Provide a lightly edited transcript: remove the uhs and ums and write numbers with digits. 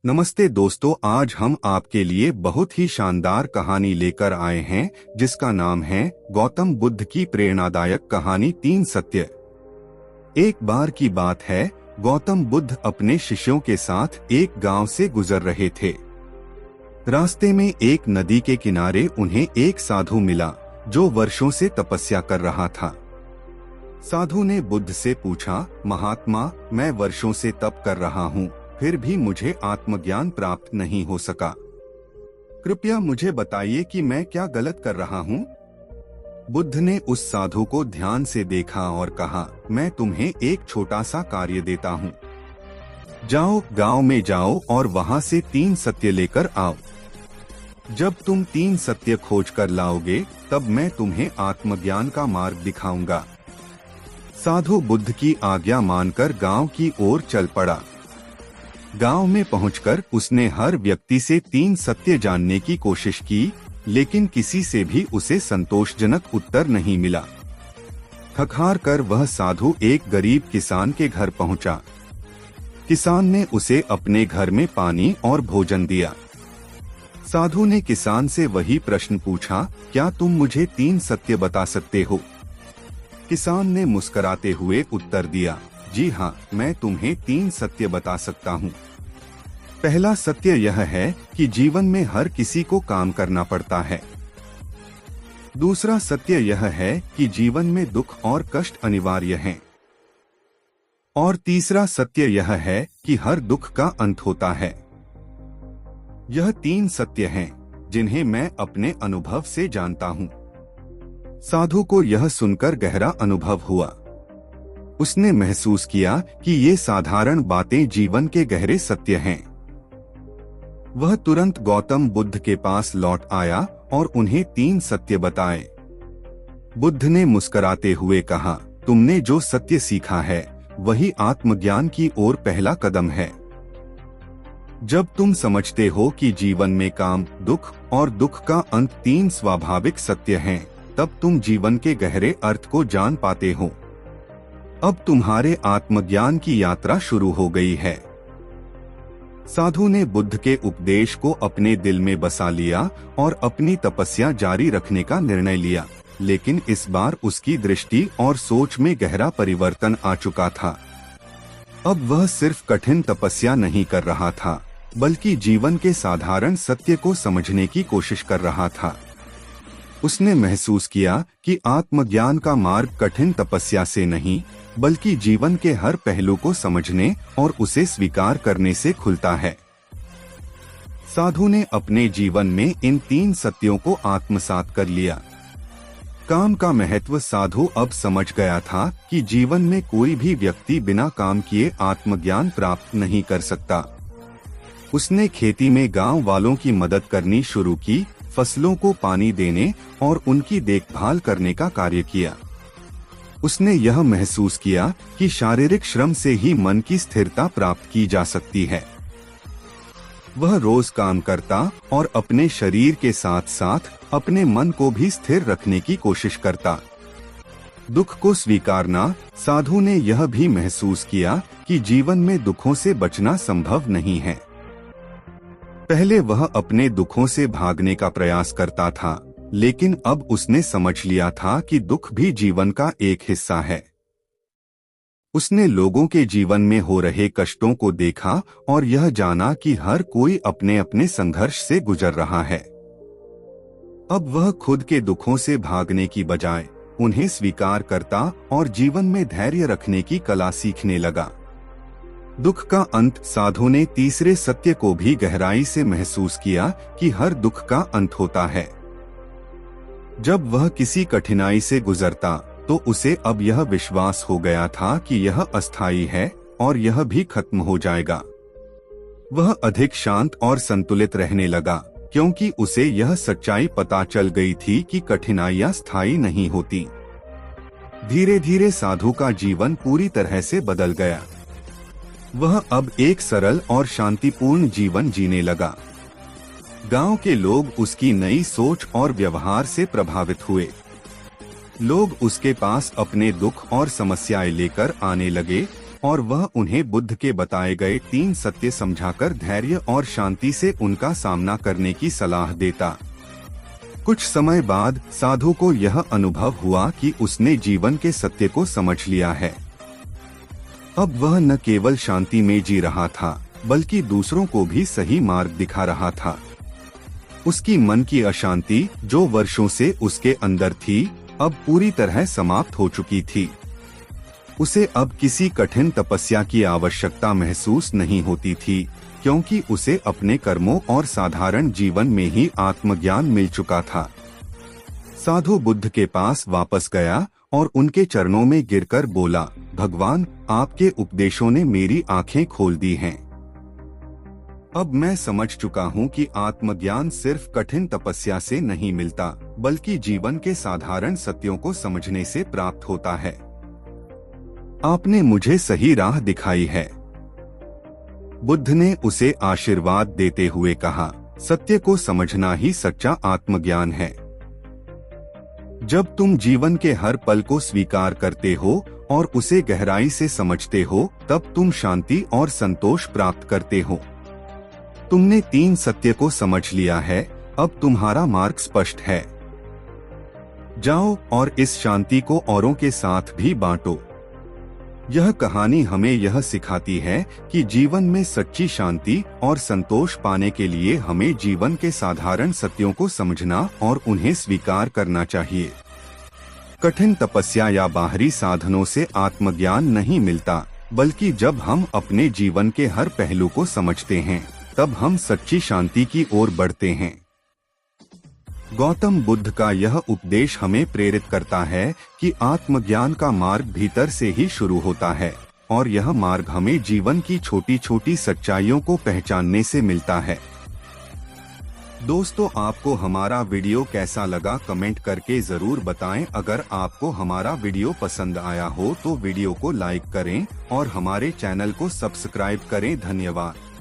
नमस्ते दोस्तों, आज हम आपके लिए बहुत ही शानदार कहानी लेकर आए हैं जिसका नाम है गौतम बुद्ध की प्रेरणादायक कहानी 3 सत्य। एक बार की बात है, गौतम बुद्ध अपने शिष्यों के साथ एक गांव से गुजर रहे थे। रास्ते में एक नदी के किनारे उन्हें एक साधु मिला जो वर्षों से तपस्या कर रहा था। साधु ने बुद्ध से पूछा, महात्मा, मैं वर्षों से तप कर रहा हूँ, फिर भी मुझे आत्मज्ञान प्राप्त नहीं हो सका। कृपया मुझे बताइए कि मैं क्या गलत कर रहा हूँ। बुद्ध ने उस साधु को ध्यान से देखा और कहा, मैं तुम्हें एक छोटा सा कार्य देता हूँ। जाओ, गांव में जाओ और वहां से 3 सत्य लेकर आओ। जब तुम 3 सत्य खोज कर लाओगे तब मैं तुम्हें आत्मज्ञान का मार्ग दिखाऊंगा। साधु बुद्ध की आज्ञा मानकर गांव की ओर चल पड़ा। गांव में पहुंचकर उसने हर व्यक्ति से 3 सत्य जानने की कोशिश की, लेकिन किसी से भी उसे संतोषजनक उत्तर नहीं मिला। थक-हार कर वह साधु एक गरीब किसान के घर पहुंचा। किसान ने उसे अपने घर में पानी और भोजन दिया। साधु ने किसान से वही प्रश्न पूछा, क्या तुम मुझे 3 सत्य बता सकते हो? किसान ने मुस्कुराते हुए उत्तर दिया, जी हाँ, मैं तुम्हें 3 सत्य बता सकता हूँ। पहला सत्य यह है कि जीवन में हर किसी को काम करना पड़ता है। दूसरा सत्य यह है कि जीवन में दुख और कष्ट अनिवार्य हैं। और तीसरा सत्य यह है कि हर दुख का अंत होता है। यह 3 सत्य हैं जिन्हें मैं अपने अनुभव से जानता हूँ। साधु को यह सुनकर गहरा अनुभव हुआ। उसने महसूस किया कि ये साधारण बातें जीवन के गहरे सत्य हैं। वह तुरंत गौतम बुद्ध के पास लौट आया और उन्हें 3 सत्य बताए। बुद्ध ने मुस्कुराते हुए कहा, तुमने जो सत्य सीखा है वही आत्मज्ञान की ओर पहला कदम है। जब तुम समझते हो कि जीवन में काम, दुख और दुख का अंत 3 स्वाभाविक सत्य हैं, तब तुम जीवन के गहरे अर्थ को जान पाते हो। अब तुम्हारे आत्मज्ञान की यात्रा शुरू हो गई है। साधु ने बुद्ध के उपदेश को अपने दिल में बसा लिया और अपनी तपस्या जारी रखने का निर्णय लिया, लेकिन इस बार उसकी दृष्टि और सोच में गहरा परिवर्तन आ चुका था। अब वह सिर्फ कठिन तपस्या नहीं कर रहा था, बल्कि जीवन के साधारण सत्य को समझने की कोशिश कर रहा था। उसने महसूस किया कि आत्मज्ञान का मार्ग कठिन तपस्या से नहीं, बल्कि जीवन के हर पहलू को समझने और उसे स्वीकार करने से खुलता है। साधु ने अपने जीवन में इन 3 सत्यों को आत्मसात कर लिया। काम का महत्व साधु अब समझ गया था कि जीवन में कोई भी व्यक्ति बिना काम किए आत्मज्ञान प्राप्त नहीं कर सकता। उसने खेती में गांव वालों की मदद करनी शुरू की, फसलों को पानी देने और उनकी देखभाल करने का कार्य किया। उसने यह महसूस किया कि शारीरिक श्रम से ही मन की स्थिरता प्राप्त की जा सकती है। वह रोज काम करता और अपने शरीर के साथ साथ अपने मन को भी स्थिर रखने की कोशिश करता। दुख को स्वीकारना, साधु ने यह भी महसूस किया कि जीवन में दुखों से बचना संभव नहीं है। पहले वह अपने दुखों से भागने का प्रयास करता था, लेकिन अब उसने समझ लिया था कि दुख भी जीवन का एक हिस्सा है। उसने लोगों के जीवन में हो रहे कष्टों को देखा और यह जाना कि हर कोई अपने अपने संघर्ष से गुजर रहा है। अब वह खुद के दुखों से भागने की बजाय उन्हें स्वीकार करता और जीवन में धैर्य रखने की कला सीखने लगा। दुख का अंत, साधु ने तीसरे सत्य को भी गहराई से महसूस किया कि हर दुख का अंत होता है। जब वह किसी कठिनाई से गुजरता तो उसे अब यह विश्वास हो गया था कि यह अस्थायी है और यह भी खत्म हो जाएगा। वह अधिक शांत और संतुलित रहने लगा, क्योंकि उसे यह सच्चाई पता चल गई थी कि कठिनाइयां स्थायी नहीं होती। धीरे धीरे साधु का जीवन पूरी तरह से बदल गया। वह अब एक सरल और शांतिपूर्ण जीवन जीने लगा। गांव के लोग उसकी नई सोच और व्यवहार से प्रभावित हुए। लोग उसके पास अपने दुख और समस्याएं लेकर आने लगे और वह उन्हें बुद्ध के बताए गए 3 सत्य समझाकर धैर्य और शांति से उनका सामना करने की सलाह देता। कुछ समय बाद साधु को यह अनुभव हुआ कि उसने जीवन के सत्य को समझ लिया है। अब वह न केवल शांति में जी रहा था, बल्कि दूसरों को भी सही मार्ग दिखा रहा था। उसकी मन की अशांति, जो वर्षों से उसके अंदर थी, अब पूरी तरह समाप्त हो चुकी थी। उसे अब किसी कठिन तपस्या की आवश्यकता महसूस नहीं होती थी, क्योंकि उसे अपने कर्मों और साधारण जीवन में ही आत्मज्ञान मिल चुका था। साधु बुद्ध के पास वापस गया और उनके चरणों में गिरकर बोला, भगवान, आपके उपदेशों ने मेरी आंखें खोल दी हैं। अब मैं समझ चुका हूँ कि आत्मज्ञान सिर्फ कठिन तपस्या से नहीं मिलता, बल्कि जीवन के साधारण सत्यों को समझने से प्राप्त होता है। आपने मुझे सही राह दिखाई है। बुद्ध ने उसे आशीर्वाद देते हुए कहा, सत्य को समझना ही सच्चा आत्मज्ञान है। जब तुम जीवन के हर पल को स्वीकार करते हो और उसे गहराई से समझते हो, तब तुम शांति और संतोष प्राप्त करते हो। तुमने 3 सत्य को समझ लिया है, अब तुम्हारा मार्ग स्पष्ट है। जाओ और इस शांति को औरों के साथ भी बांटो। यह कहानी हमें यह सिखाती है कि जीवन में सच्ची शांति और संतोष पाने के लिए हमें जीवन के साधारण सत्यों को समझना और उन्हें स्वीकार करना चाहिए। कठिन तपस्या या बाहरी साधनों से आत्मज्ञान नहीं मिलता, बल्कि जब हम अपने जीवन के हर पहलू को समझते हैं, तब हम सच्ची शांति की ओर बढ़ते हैं। गौतम बुद्ध का यह उपदेश हमें प्रेरित करता है कि आत्मज्ञान का मार्ग भीतर से ही शुरू होता है और यह मार्ग हमें जीवन की छोटी छोटी सच्चाइयों को पहचानने से मिलता है। दोस्तों, आपको हमारा वीडियो कैसा लगा कमेंट करके जरूर बताएं। अगर आपको हमारा वीडियो पसंद आया हो तो वीडियो को लाइक करें और हमारे चैनल को सब्सक्राइब करें। धन्यवाद।